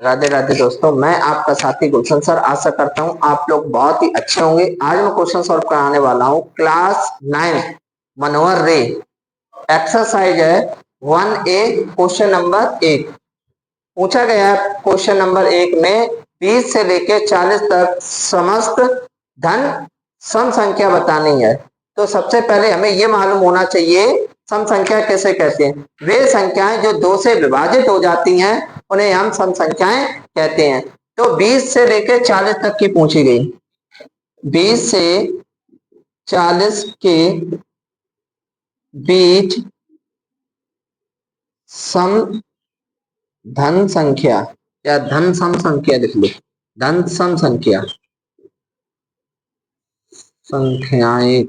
राधे राधे दोस्तों, मैं आपका साथी गुलशन सर। आशा करता हूँ आप लोग बहुत ही अच्छे होंगे। आज मैं क्वेश्चन सॉल्व कराने वाला हूँ क्लास 9 मनोहर रे। एक्सरसाइज है 1A क्वेश्चन नंबर 1। पूछा गया क्वेश्चन नंबर 1 में 20 से लेकर 40 तक समस्त धन सम संख्या बतानी है। तो सबसे पहले हमें यह मालूम होना चाहिए सम संख्या किसे कहते हैं। वे संख्याएं जो 2 से विभाजित हो जाती हैं उन्हें हम सम संख्याएं कहते हैं। तो 20 से लेकर 40 तक की पूछी गई। 20 से 40 के बीच सम धन संख्या या धन सम संख्या लिख लो। धन सम संख्या संख्याएं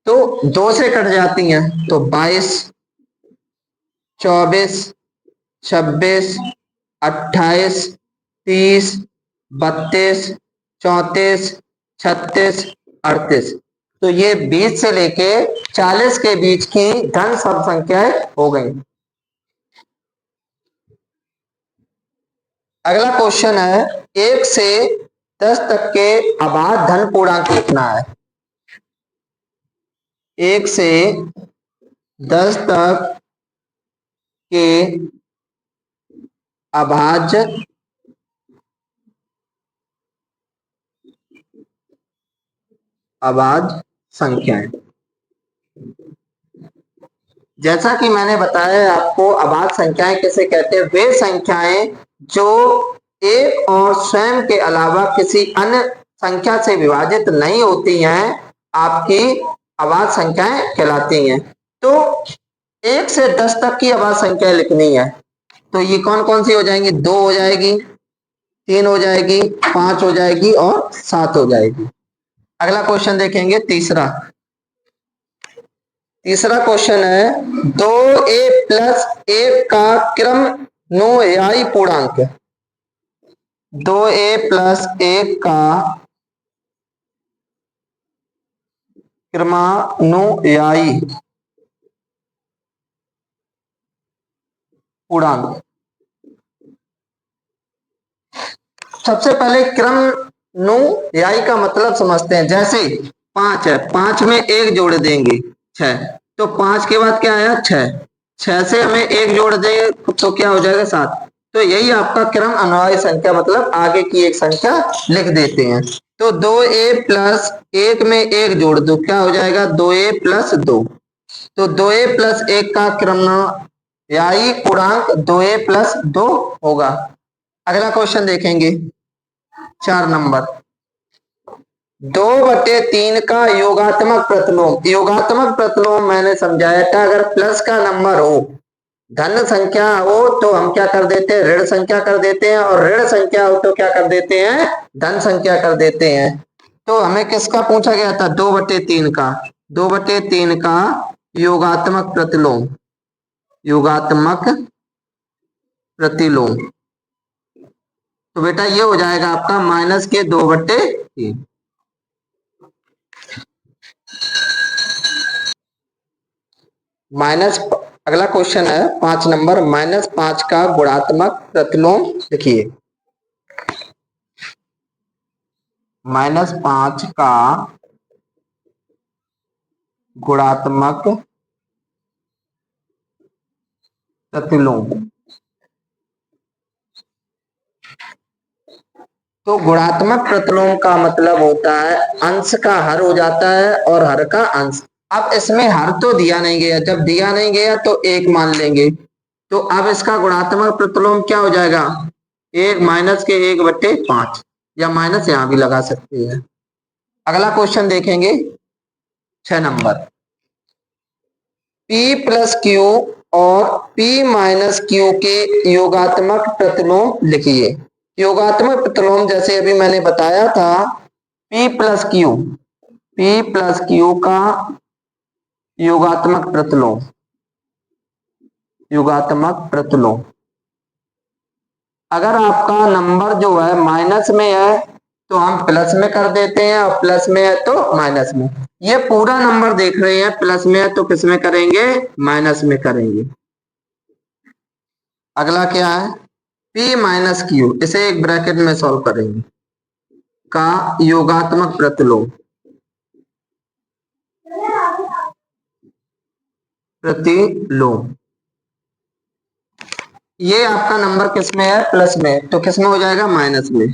तो 2 से कट जाती हैं। तो 22, 24, 26, 28, 30, 32, 34, 36, 38। तो ये 20 से लेके 40 के बीच की धन सम संख्याएं हो गई। अगला क्वेश्चन है 1 से 10 तक के अभाज्य धन पूर्णांक लिखना है। 1 से 10 तक के अभाज्य संख्याएं। जैसा कि मैंने बताया आपको, अभाज्य संख्याएं किसे कहते हैं। वे संख्याएं जो एक और स्वयं के अलावा किसी अन्य संख्या से विभाजित नहीं होती हैं, आपकी अभाज्य संख्याएं कहलाती हैं। तो 1 से 10 तक की अभाज्य संख्या लिखनी है। तो ये कौन कौन सी हो जाएंगी? 2 हो जाएगी, 3 हो जाएगी, 5 हो जाएगी और 7 हो जाएगी। अगला क्वेश्चन देखेंगे तीसरा क्वेश्चन है 2A प्लस 1 का क्रमानुयायी पूर्णांक। 2A प्लस 1 का क्रमानुयायी पूर्णांक। सबसे पहले क्रमानुयायी का मतलब समझते हैं। जैसे 5 है, 5 में 1 जोड़ देंगे 6, तो 5 के बाद क्या आया? 6। 6 से हमें 1 जोड़ देंगे तो क्या हो जाएगा? 7। तो यही आपका क्रम अनुयायी संख्या, मतलब आगे की एक संख्या लिख देते हैं। तो 2A प्लस 1 में 1 जोड़ दो, क्या हो जाएगा? 2A plus 2। तो 2A प्लस 1 का क्रमानुयायी पूर्णांक 2A प्लस 2 होगा। अगला क्वेश्चन देखेंगे 4 नंबर 2/3 का योगात्मक प्रतिलोम। योगात्मक प्रतिलोम मैंने समझाया था, अगर प्लस का नंबर हो, धन संख्या हो तो हम क्या कर देते हैं? ऋण संख्या कर देते हैं, और ऋण संख्या हो तो क्या कर देते हैं? धन संख्या कर देते हैं। तो हमें किसका पूछा गया था? 2/3 का। 2/3 का योगात्मक प्रतिलोम। योगात्मक प्रतिलोम तो बेटा ये हो जाएगा आपका माइनस के 2/3। माइनस, अगला क्वेश्चन है 5 नंबर -5 का गुणात्मक प्रतिलोम लिखिए। -5 का गुणात्मक प्रतिलोम। तो गुणात्मक प्रतिलोम का मतलब होता है अंश का हर हो जाता है और हर का अंश। अब इसमें हर तो दिया नहीं गया, जब दिया नहीं गया तो 1 मान लेंगे। तो अब इसका गुणात्मक प्रतिलोम क्या हो जाएगा? 1 माइनस के 1/5, या माइनस यहां भी लगा सकते हैं। अगला क्वेश्चन देखेंगे 6 नंबर P प्लस क्यू और P माइनस क्यू के योगात्मक प्रतिलोम लिखिए। योगात्मक प्रतिलोम जैसे अभी मैंने बताया था, P प्लस क्यू का योगात्मक प्रतिलोम। अगर आपका नंबर जो है माइनस में है तो हम प्लस में कर देते हैं, और प्लस में है तो माइनस में। ये पूरा नंबर देख रहे हैं, प्लस में है तो किस में करेंगे? माइनस में करेंगे। अगला क्या है, P माइनस क्यू, इसे एक ब्रैकेट में सॉल्व करेंगे, का योगात्मक प्रतिलोम, प्रतिलोम। ये आपका नंबर किस में है, प्लस में, तो किस में हो जाएगा, माइनस में।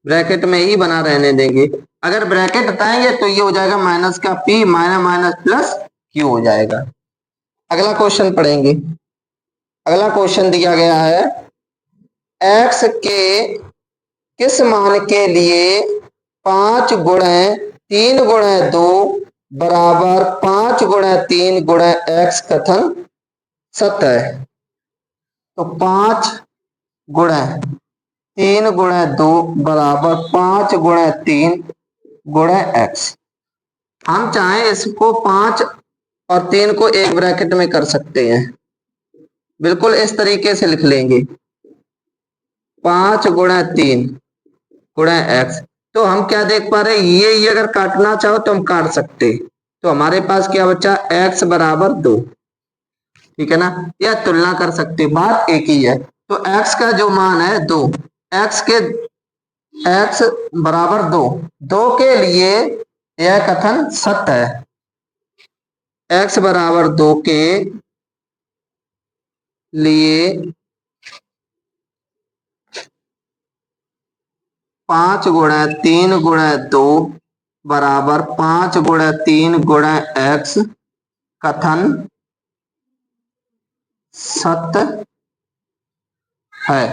ब्रैकेट में ही बना रहने देंगे, अगर ब्रैकेट हटाएंगे तो ये हो जाएगा माइनस का P minus minus plus Q हो जाएगा। अगला क्वेश्चन पढ़ेंगे। अगला क्वेश्चन दिया गया है, x के किस मान के लिए 5 गुणे 3 गुणे 2 बराबर 5 गुणे 3 गुणे x कथन सत्य है। तो 5 गुणे 3 गुणे 2 बराबर 5 गुणे 3 गुणे x। हम चाहें इसको 5 और 3 को एक ब्रैकेट में कर सकते हैं, बिल्कुल इस तरीके से लिख लेंगे, 5 गुणे 3 गुणे x। तो हम क्या देख पा रहे हैं, ये अगर काटना चाहो तो हम काट सकते, तो हमारे पास क्या बचा, x बराबर 2, ठीक है ना, या तुलना कर सकते, बात एक ही है। तो x का जो मान है 2, x बराबर 2, 2 के लिए यह कथन सत्य है, x बराबर 2 के लिए 5 गुणे 3 गुणे 2 बराबर 5 गुणे 3 गुणे x कथन सत्य है।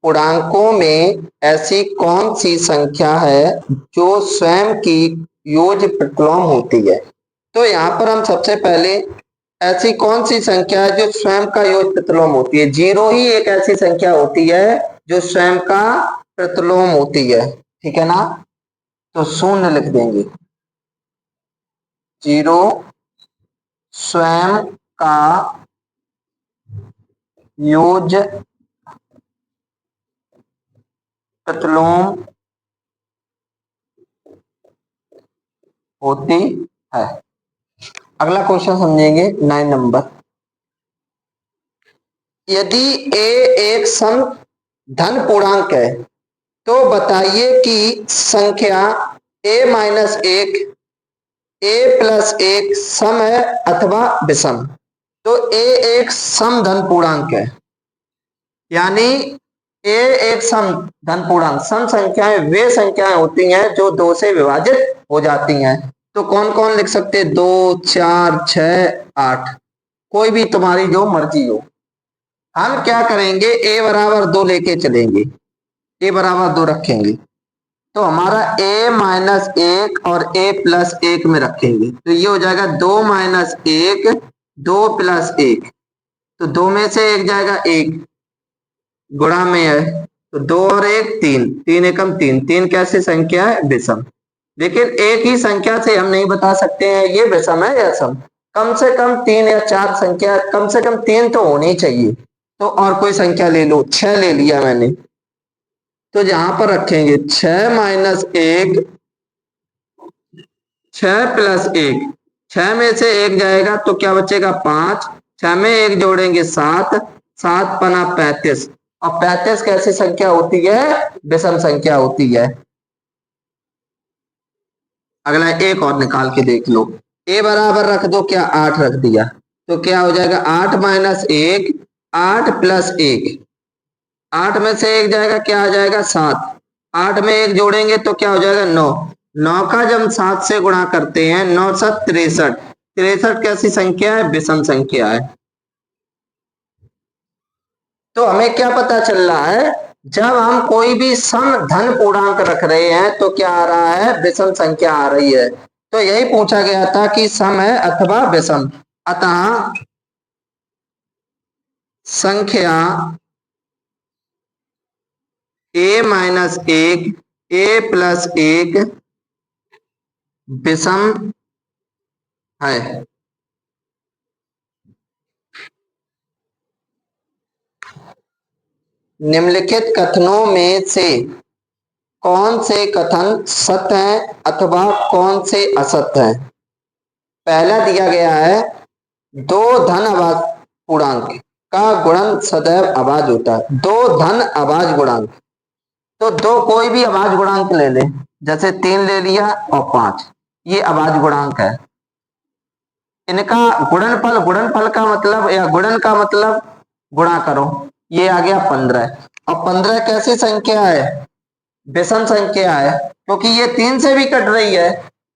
पूर्णांकों में ऐसी कौन सी संख्या है जो स्वयं की योज प्रतिलोम होती है। तो यहाँ पर हम सबसे पहले ऐसी कौन सी संख्या है जो स्वयं का योग प्रतिलोम होती है, 0 ही एक ऐसी संख्या होती है जो स्वयं का प्रतिलोम होती है, ठीक है ना। तो 0 लिख देंगे, 0 स्वयं का योज प्रतिलोम होती है। अगला क्वेश्चन समझेंगे 9 नंबर। यदि a एक सम धन पूर्णांक है तो बताइए कि संख्या a माइनस 1 a प्लस 1 सम है अथवा विषम। तो a एक सम धन पूर्णांक है, यानी a एक सम धन पूर्णांक, सम संख्याएं वे संख्याएं होती हैं जो 2 से विभाजित हो जाती हैं। तो कौन कौन लिख सकते, 2 4 6 8, कोई भी तुम्हारी जो मर्जी हो। हम क्या करेंगे, a बराबर 2 लेके चलेंगे, a बराबर 2 रखेंगे, तो हमारा a माइनस 1 और a प्लस 1 में रखेंगे, तो ये हो जाएगा 2 माइनस 1 2 प्लस 1, तो 2 में से 1 जाएगा 1, गुणा में है तो 2 और 1 3, 3 एकम 3, 3 कैसी संख्या है, विषम। लेकिन एक ही संख्या से हम नहीं बता सकते हैं ये विषम है या सम, कम से कम 3 या 4 संख्या, कम से कम 3 तो होनी चाहिए। तो और कोई संख्या ले लो, 6 ले लिया मैंने, तो जहां पर रखेंगे 6 माइनस 1 6 प्लस 1, 6 में से 1 जाएगा तो क्या बचेगा 5, 6 में 1 जोड़ेंगे 7, 7 पना 35, और 35 कैसी संख्या होती है, विषम संख्या होती है। अगला एक और निकाल के देख लो, a बराबर रख दो, क्या 8 रख दिया, तो क्या हो जाएगा 8 माइनस 1 8 प्लस 1, 8 में से 1 जाएगा, क्या आ जाएगा 7, 8 में 1 जोड़ेंगे तो क्या हो जाएगा 9, 9 का जब 7 से गुणा करते हैं 9 7 63, 63 कैसी संख्या है, विषम संख्या है। तो हमें क्या पता चल रहा है, जब हम कोई भी सम धन पूर्णांक रख रहे हैं तो क्या आ रहा है, विषम संख्या आ रही है। तो यही पूछा गया था कि सम है अथवा विषम, अतः संख्या a माइनस 1 a प्लस 1 विषम है। निम्नलिखित कथनों में से कौन से कथन सत्य हैं अथवा कौन से असत्य हैं। पहला दिया गया है दो धन अभाज्य पूर्णांक का गुणन सदैव अभाज्य होता है। दो धन अभाज्य गुणांक, तो दो कोई भी अभाज्य गुणांक ले ले, जैसे 3 ले लिया और 5, ये अभाज्य गुणांक है। इनका गुणनफल, गुणनफल का मतलब या गुणन का मतलब गुणा करो, ये आ गया 15। और 15 कैसी संख्या है? विषम संख्या है, क्योंकि ये 3 से भी कट रही है।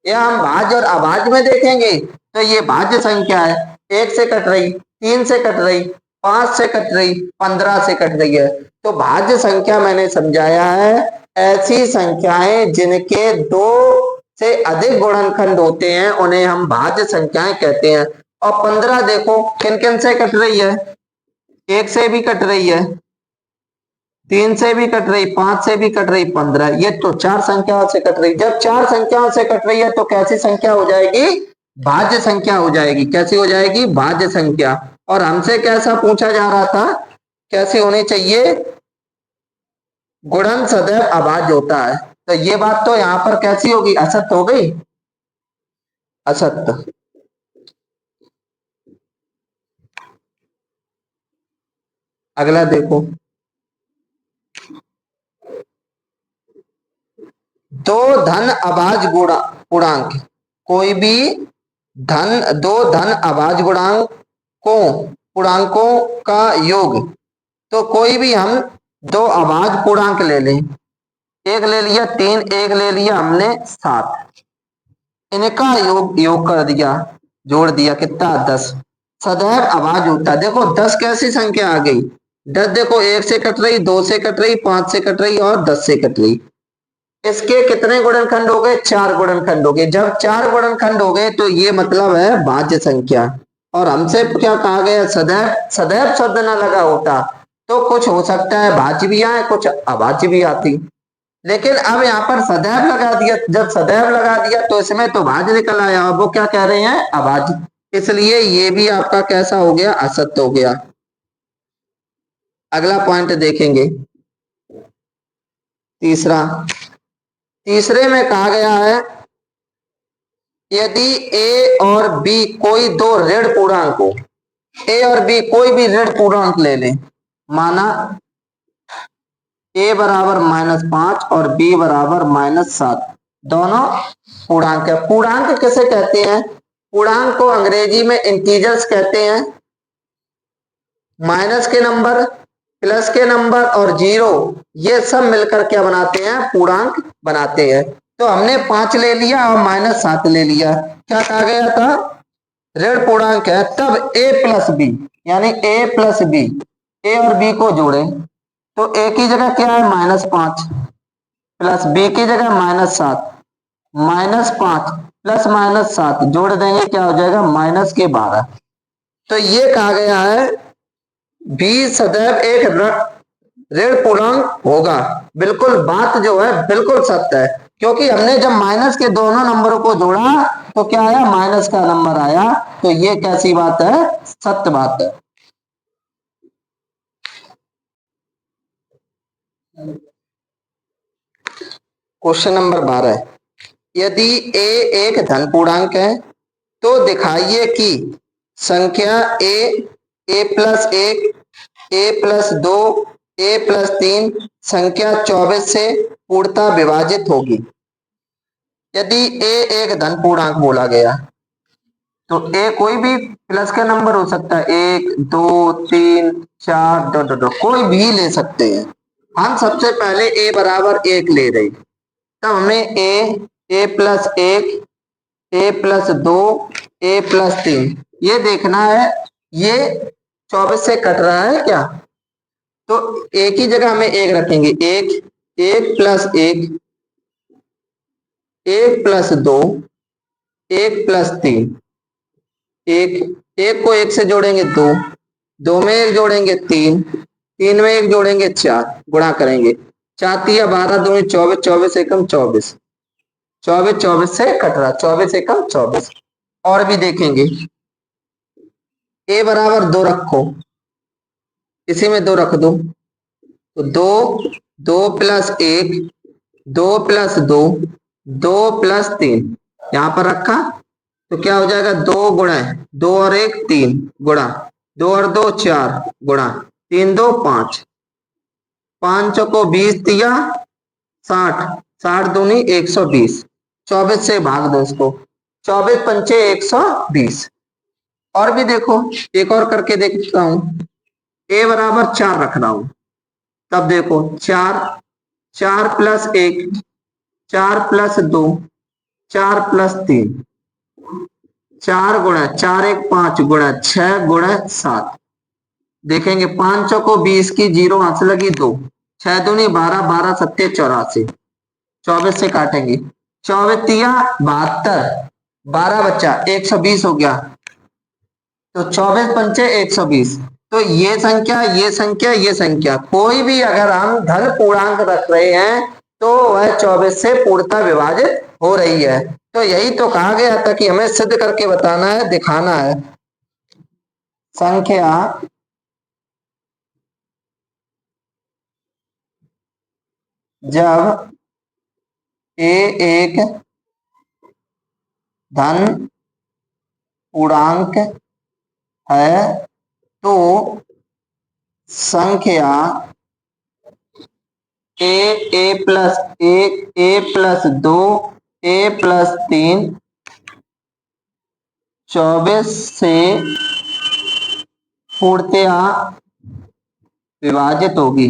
या हम भाज्य और अभाज्य में देखेंगे तो ये भाज्य संख्या है, 1 से कट रही, 3 से कट रही, 5 से कट रही, 15 से कट रही है। तो भाज्य संख्या मैंने समझाया है ऐसी संख्याएं जिनके 2 से अधिक गुणनखंड होते हैं उन्हें हम भाज्य संख्याएं कहते हैं। और 15 देखो किन किन से कट रही है? 1 से भी कट रही है, 3 से भी कट रही, 5 से भी कट रही, 15, ये तो 4 संख्याओं से कट रही। जब 4 संख्याओं से कट रही है तो कैसी संख्या हो जाएगी? भाज्य संख्या हो जाएगी। कैसी हो जाएगी? भाज्य संख्या। और हमसे कैसा पूछा जा रहा था, कैसी होनी चाहिए? गुणन सदैव अभाज्य होता है। तो ये बात तो यहां पर कैसी होगी? असत्य हो गई, असत्य। अगला देखो, दो धन अभाज्य पूर्णांक, कोई भी दो धन अभाज्य पूर्णांकों का योग। तो कोई भी हम दो अभाज्य पूर्णांक ले लें, एक ले लिया 3, एक ले लिया हमने 7, इनका योग कर दिया, जोड़ दिया, कितना? 10। सदैव अभाज्य होता है। देखो 10 कैसी संख्या आ गई? 10 देखो 1 से कट रही, 2 से कट रही, 5 से कट रही और 10 से कट रही। इसके कितने गुणनखंड हो गए? 4 गुणनखंड हो गए। जब 4 गुणनखंड हो गए तो ये मतलब है भाज्य संख्या। और हमसे क्या कहा गया? सदैव। सदैव शब्द न लगा होता तो कुछ हो सकता है भाज्य भी आए, कुछ अभाज्य भी आती, लेकिन अब यहाँ पर सदैव लगा दिया। जब सदैव लगा दिया तो इसमें तो भाज्य निकल आया, और वो क्या कह रहे हैं? अभाज्य। इसलिए ये भी आपका कैसा हो गया? असत्य हो गया। अगला पॉइंट देखेंगे, तीसरे में कहा गया है यदि ए और बी कोई दो ऋण पूर्णांक हो, ए और बी कोई भी ऋण पूर्णांक ले लें, माना ए बराबर -5 और बी बराबर -7, दोनों पूर्णांक है। पूर्णांक किसे कहते हैं? पूर्णांक को अंग्रेजी में इंटीजर्स कहते हैं। माइनस के नंबर, प्लस के नंबर और 0, ये सब मिलकर क्या बनाते हैं? पूर्णांक बनाते हैं। तो हमने 5 ले लिया और -7 ले लिया, क्या कहा गया था? ऋण पूर्णांक है। तब a प्लस बी, यानी a प्लस बी, ए और बी को जोड़े तो a की जगह क्या है? -5, प्लस b की जगह -7, -5 प्लस -7 जोड़ देंगे, क्या हो जाएगा? -12। तो ये कहा गया है बी सदैव एक ऋण पूर्णांक होगा। बिल्कुल बात जो है बिल्कुल सत्य है, क्योंकि हमने जब माइनस के दोनों नंबरों को जोड़ा तो क्या आया? माइनस का नंबर आया। तो ये कैसी बात है? सत्य बात है। क्वेश्चन नंबर 12, यदि a एक धन पूर्णांक है तो दिखाइए कि संख्या a plus 1, a plus 2, a plus 3 संख्या 24 से पूर्णतः विभाजित होगी। यदि a एक धन पूर्णांक बोला गया तो a कोई भी प्लस का नंबर हो सकता है, 1, 2, 3, 4, कोई भी ले सकते हैं। हम सबसे पहले a बराबर 1 ले रहे, तब हमें a plus 1, a plus 2, a plus 3 ये देखना है ये 24 से कट रहा है क्या? तो एक ही जगह हमें 1 रखेंगे, 1 प्लस 1, 1 प्लस 2, 1 प्लस 3, 1 को 1 से जोड़ेंगे 2, 2 में 1 जोड़ेंगे 3, 3 में 1 जोड़ेंगे 4, गुणा करेंगे 4 तिया 12, 2 24, 24 एकम 24, 24 से कट रहा, 24 एकम 24। और भी देखेंगे, a बराबर 2 रखो, इसी में 2 रख दो, तो 2 प्लस 1, 2 प्लस 2, 2 प्लस 3 यहां पर रखा, तो क्या हो जाएगा, 2 गुणा 2 और 1 3 गुणा 2 और 2 4 गुणा 3 2 5, 5 को 20 दिया 60, 60 दूनी 120, 24 से भाग दो इसको, 24 पंचे 120। और भी देखो, एक और करके देखता हूं, a बराबर 4 रख रहा हूं, तब देखो 4, 4 प्लस 1, 4 प्लस 2, 4 प्लस 3, 4 गुणा 4 1 5 गुणा 6 गुणा 7। देखेंगे 5 को 20 की 0 हाथ से लगी 2, 6 दूनी 12, 12 सत्ते 84, 24 से काटेंगे, 24 तिया 72, 12 बच्चा 120 हो गया, तो 24 पंचे 120। तो ये संख्या ये संख्या ये संख्या कोई भी अगर हम धन पूर्णांक रख रहे हैं तो वह 24 से पूर्णतः विभाजित हो रही है। तो यही तो कहा गया था कि हमें सिद्ध करके बताना है, दिखाना है। संख्या जब ए एक धन पूर्णांक है तो संख्या ए प्लस 1 ए प्लस 2 ए प्लस 3 24 से पूर्णतया विभाजित होगी।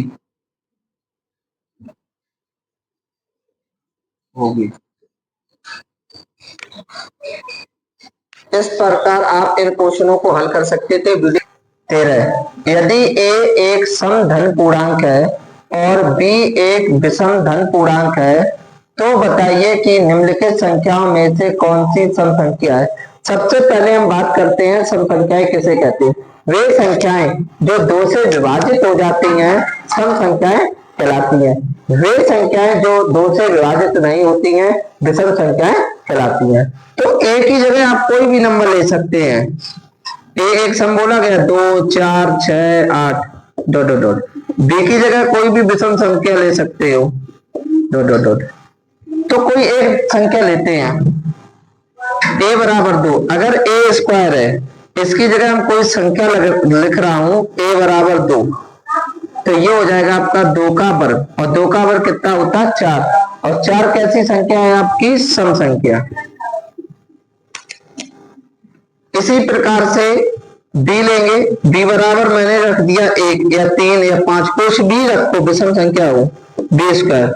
इस प्रकार आप इन क्वेश्चनों को हल कर सकते थे। 13, यदि ए एक सम धन पूर्णांक है और बी एक विषम धन पूर्णांक है तो बताइए कि निम्नलिखित संख्याओं में से कौन सी सम संख्या है। सबसे पहले हम बात करते हैं सम संख्याएं किसे कहते हैं। वे संख्याएं जो 2 से विभाजित हो जाती हैं सम संख्याएं कहलाती हैं। वे संख्याएं जो 2 से विभाजित नहीं होती हैं विषम संख्याएं कहलाती हैं। तो ए की जगह आप कोई भी नंबर ले सकते हैं। ए एक सम बोला गया 2 4 6 8 डॉट डॉट डॉट। बी की जगह कोई भी विषम संख्या ले सकते हो डॉट डॉट डॉट। तो कोई एक संख्या लेते हैं a बराबर 2। अगर a स्क्वायर है इसकी जगह हम कोई संख्या लिख रहा हूं a बराबर 2, तो ये हो जाएगा आपका 2 का वर्ग, और 2 का वर्ग कितना होता है 4, और 4 कैसी संख्या है आपकी सम संख्या। इसी प्रकार से b लेंगे, b बराबर मैंने रख दिया 1 या 3 या 5, कुछ भी रखो विषम संख्या हो, b स्क्वायर,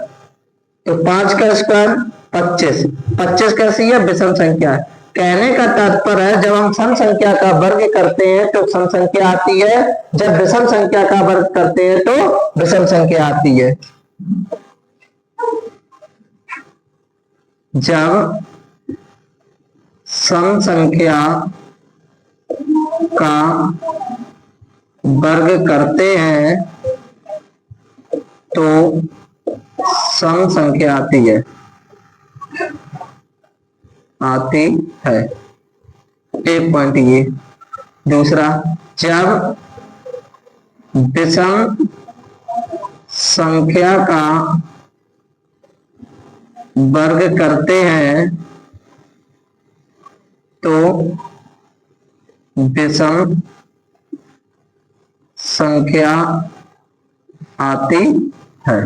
तो 5 का स्क्वायर 25, 25 कैसी है विषम संख्या। कहने का तात्पर्य है जब हम सम संख्या का वर्ग करते हैं तो सम संख्या आती है, जब विषम संख्या का वर्ग करते हैं तो विषम संख्या आती है। जब सम संख्या का वर्ग करते हैं तो सम संख्या आती है एक पॉइंट ये। दूसरा, जब विषम संख्या का वर्ग करते हैं तो विषम संख्या आती है।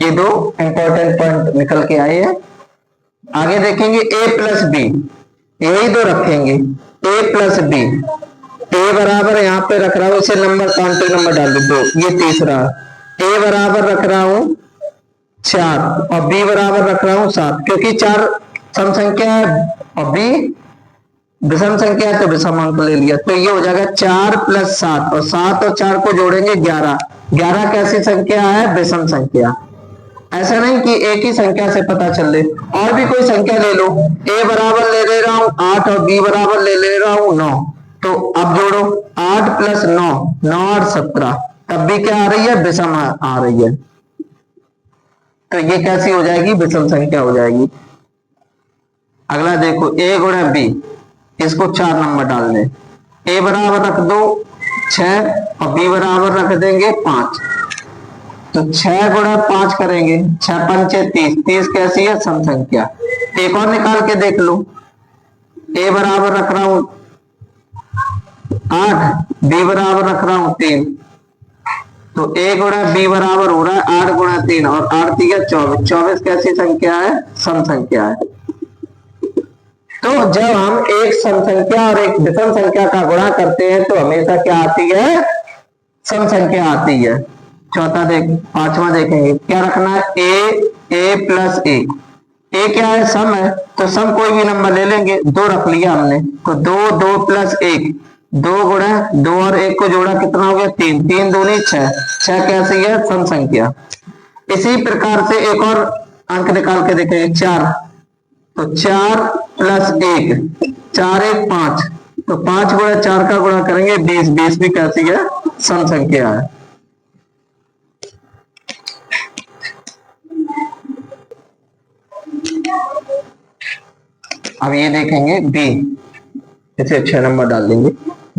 ये 2 इंपॉर्टेंट पॉइंट निकल के आए हैं। आगे देखेंगे a प्लस बी, यही 2 रखेंगे a प्लस बी। a बराबर यहाँ पे रख रहा हूं, इसे नंबर काउंटिंग नंबर डाल दो 2, ये तीसरा। a बराबर रख रहा हूं 4 और b बराबर रख रहा हूं 7, क्योंकि 4 सम संख्या है और b विषम संख्या है तो विषम अंक ले लिया। तो ये हो जाएगा 4 प्लस 7, और 7 और 4 को जोड़ेंगे 11। 11 कैसी संख्या है विषम संख्या। ऐसा नहीं कि एक ही संख्या से पता चल ले, और भी कोई संख्या ले लो। a बराबर ले रहा हूं 8 और b बराबर ले रहा हूं 9, तो अब जोड़ो 8 प्लस 9, 9 और 17, तब भी क्या आ रही है विषम आ रही है। तो ये कैसी हो जाएगी विषम संख्या हो जाएगी। अगला देखो a गुणा b, इसको 4 नंबर डाल दें। a बराबर रख दो 6 और b बराबर रख देंगे 5, तो 6 गुणा 5 करेंगे, 6 पंचे 30, 30 कैसी है सम संख्या। एक और निकाल के देख लो, ए बराबर रख रहा हूं 8, बी बराबर रख रहा हूं 3, तो ए गुणा बी बराबर हो रहा है 8 गुणा 3 और 8 3 24। 24 कैसी संख्या है? सम संख्या है। तो जब हम एक सम संख्या और एक विषम संख्या का गुणा करते हैं तो हमेशा क्या आती है? सम संख्या आती है। पांचवा देखेंगे क्या रखना है? ए प्लस ए क्या है? सम है, तो सम कोई भी नंबर ले लेंगे। 2 रख लिया हमने, तो 2 प्लस 1, 2 गुणा 2 और 1 को जोड़ा कितना हो गया? 3, 3 दूनी 6, 6 कैसी है? सम संख्या। इसी प्रकार से एक और अंक निकाल के देखेंगे 4, तो 4 प्लस 1, 4 1 5, तो 5 गुणा 4 का गुणा करेंगे 20, 20 भी कैसी है? सम संख्या है। अब ये देखेंगे बी, इसे 6 नंबर डाल देंगे।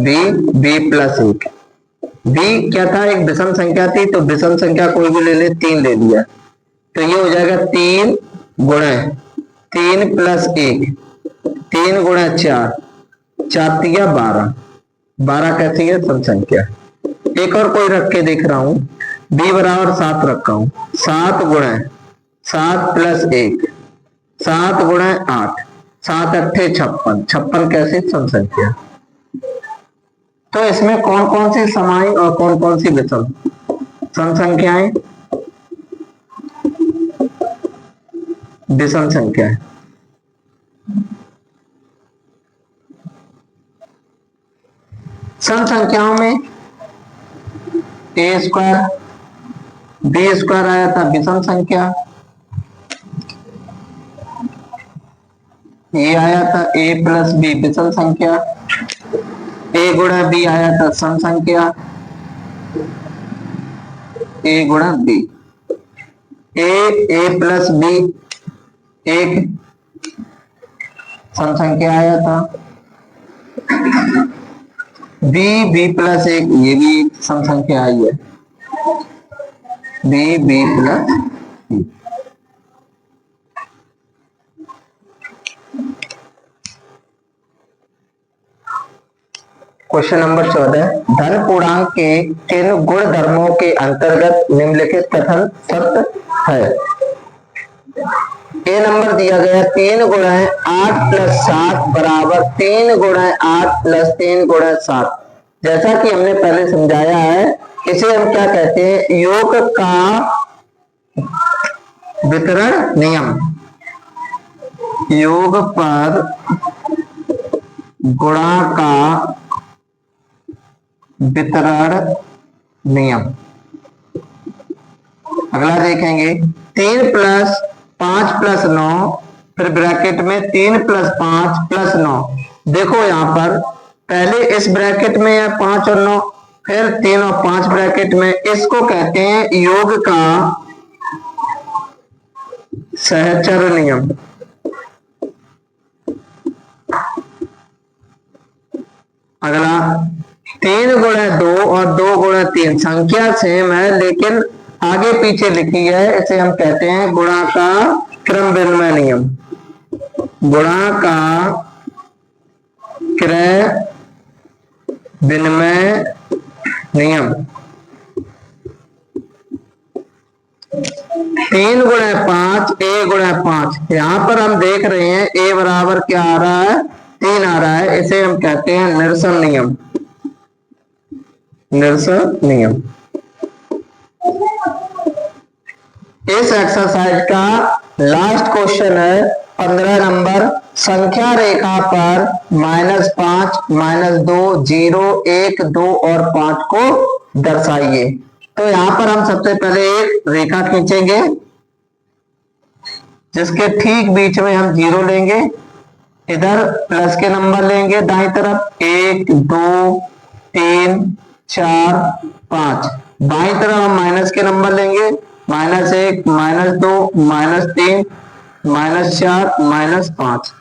बी प्लस 1, बी क्या था? एक विषम संख्या थी, तो विषम संख्या कोई भी ले ले, 3 ले लिया, तो ये हो जाएगा 3 गुणा 3 प्लस 1, 3 गुणा 4, 4 3 12, 12 कैसी है? सम संख्या। एक और कोई रख के देख रहा हूं, बी बराबर 7 रखा हूं, 7 गुणा 7 प्लस 1, 7 गुणा 8, 7 अट्ठे 56, 56 कैसी? सम संख्या। तो इसमें कौन कौन सी समाई और कौन कौन सी विषम सम संख्याएं? विषम संख्या है। सम संख्याओं में ए स्क्वायर बी स्क्वायर आया था विषम संख्या, ये आया था ए प्लस बी विषम संख्या, ए गुणा बी आया था सम संख्या, ए गुणा बी, ए प्लस बी एक सम संख्या आया था, बी प्लस 1 ये भी सम संख्या आई है, बी प्लस क्वेश्चन नंबर 14, धन पूर्णांक के किन गुण धर्मों के अंतर्गत निम्नलिखित कथन सत्य है? ए नंबर दिया गया 3 गुणा 8 प्लस 7 बराबर 3 गुणा 8 प्लस 3 गुणा 7। जैसा कि हमने पहले समझाया है, इसे हम क्या कहते हैं? योग का वितरण नियम। योग पर गुणा का वितरण नियम। अगला देखेंगे 3 प्लस 5 प्लस 9, फिर ब्रैकेट में 3 प्लस 5 प्लस 9। देखो यहां पर पहले इस ब्रैकेट में है 5 और 9, फिर 3 और 5 ब्रैकेट में, इसको कहते हैं योग का सहचर नियम। अगला 3 गुणा 2 और 2 गुणा 3, संख्या सेम है लेकिन आगे पीछे लिखी है, इसे हम कहते हैं गुणा का क्रम विनिमय नियम। गुणा का क्रय विनिमय नियम। 3 गुणा 5 ए गुणा 5, यहां पर हम देख रहे हैं ए बराबर क्या आ रहा है? 3 आ रहा है, इसे हम कहते हैं निरसन नियम। निरसन नियम। इस एक्सरसाइज का लास्ट क्वेश्चन है 15 नंबर, संख्या रेखा पर -5, -2, 0, 1, 2 और 5 को दर्शाइए। तो यहां पर हम सबसे पहले एक रेखा खींचेंगे जिसके ठीक बीच में हम 0 लेंगे, इधर प्लस के नंबर लेंगे दाईं तरफ 1, 2, 3, 4, 5, बाईं तरफ हम माइनस के नंबर लेंगे -1, -2, -3, -4, -5।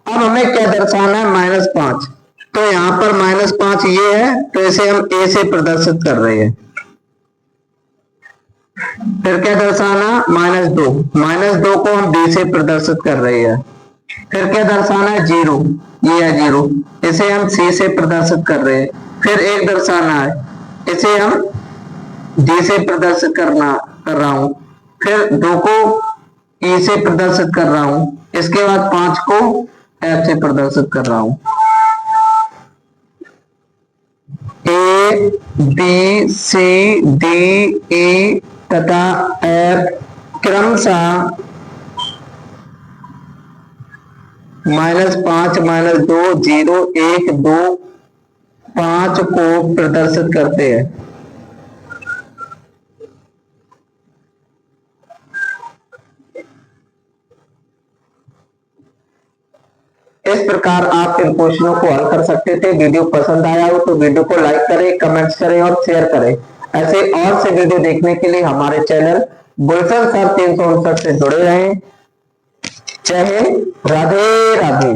अब हमें क्या दर्शाना है? -5, तो यहां पर -5 ये है, तो इसे हम ए से प्रदर्शित कर रहे हैं। फिर क्या दर्शाना? -2, -2 को हम बी से प्रदर्शित कर रहे हैं। फिर क्या दर्शाना है, जीरो, ये है जीरो, इसे हम सी से प्रदर्शित कर रहे हैं। फिर एक दर्शाना है, इसे हम डी से प्रदर्शित कर रहा हूं। फिर 2 को ई से प्रदर्शित कर रहा हूं। इसके बाद 5 को एफ से प्रदर्शित कर रहा हूं। A B C D E तथा एफ क्रमशः -5 -2 0 1 2 5 को प्रदर्शित करते हैं। इस प्रकार आप इन क्वेश्चनों को हल कर सकते थे। वीडियो पसंद आया हो तो वीडियो को लाइक करें, कमेंट्स करें और शेयर करें। ऐसे और से वीडियो देखने के लिए हमारे चैनल गुलशन सर 359 से जुड़े रहें। जय हिंद, राधे राधे।